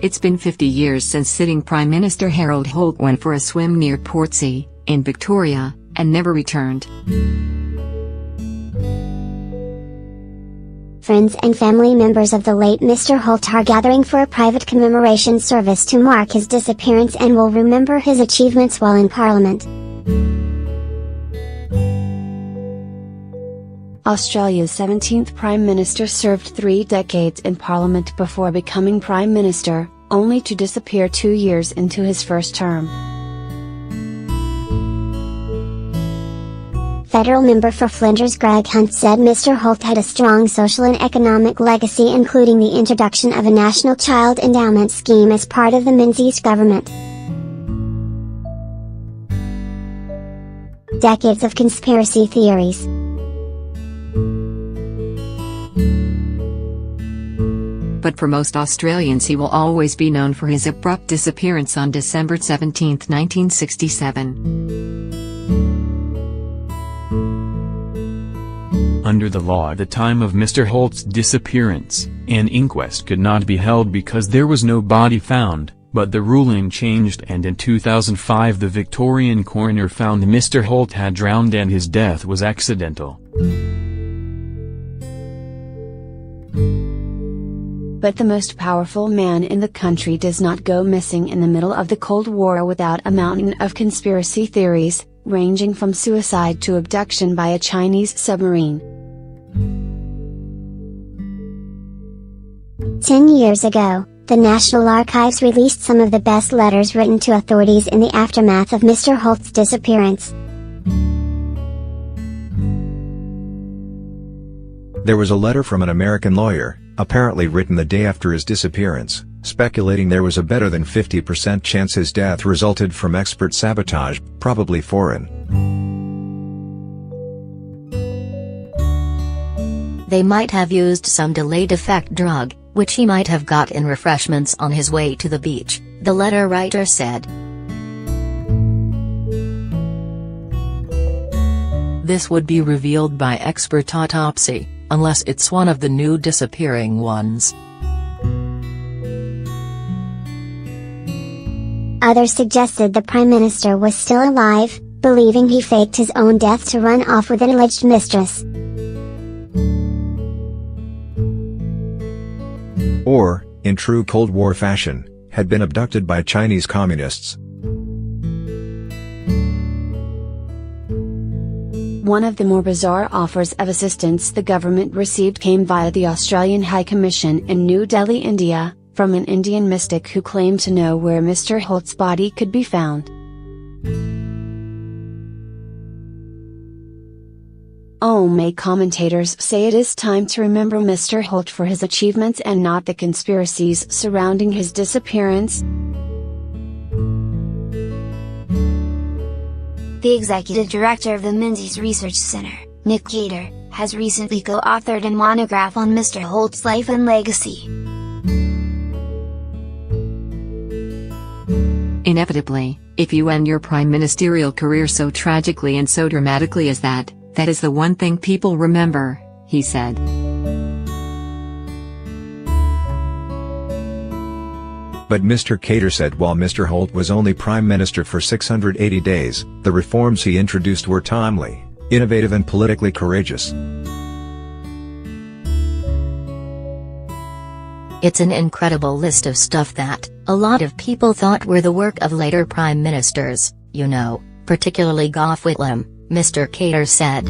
It's been 50 years since sitting Prime Minister Harold Holt went for a swim near Portsea, in Victoria, and never returned. Friends and family members of the late Mr. Holt are gathering for a private commemoration service to mark his disappearance and will remember his achievements while in Parliament. Australia's 17th Prime Minister served 3 decades in Parliament before becoming Prime Minister, only to disappear 2 years into his first term. Federal member for Flinders Greg Hunt said Mr. Holt had a strong social and economic legacy, including the introduction of a national child endowment scheme as part of the Menzies government. Decades of conspiracy theories. But for most Australians he will always be known for his abrupt disappearance on December 17, 1967. Under the law at the time of Mr. Holt's disappearance, an inquest could not be held because there was no body found, but the ruling changed and in 2005 the Victorian coroner found Mr. Holt had drowned and his death was accidental. But the most powerful man in the country does not go missing in the middle of the Cold War without a mountain of conspiracy theories, ranging from suicide to abduction by a Chinese submarine. 10 years ago, the National Archives released some of the best letters written to authorities in the aftermath of Mr. Holt's disappearance. There was a letter from an American lawyer, apparently written the day after his disappearance, speculating there was a better than 50% chance his death resulted from expert sabotage, probably foreign. They might have used some delayed effect drug, which he might have got in refreshments on his way to the beach, the letter writer said. This would be revealed by expert autopsy, unless it's one of the new disappearing ones. Others suggested the Prime Minister was still alive, believing he faked his own death to run off with an alleged mistress. Or, in true Cold War fashion, had been abducted by Chinese communists. One of the more bizarre offers of assistance the government received came via the Australian High Commission in New Delhi, India, from an Indian mystic who claimed to know where Mr. Holt's body could be found. May commentators say it is time to remember Mr. Holt for his achievements and not the conspiracies surrounding his disappearance. The executive director of the Menzies Research Center, Nick Cater, has recently co-authored a monograph on Mr. Holt's life and legacy. Inevitably, if you end your prime ministerial career so tragically and so dramatically as that is the one thing people remember, he said. But Mr. Cater said while Mr. Holt was only Prime Minister for 680 days, the reforms he introduced were timely, innovative and politically courageous. It's an incredible list of stuff that a lot of people thought were the work of later prime ministers, you know, particularly Gough Whitlam, Mr. Cater said.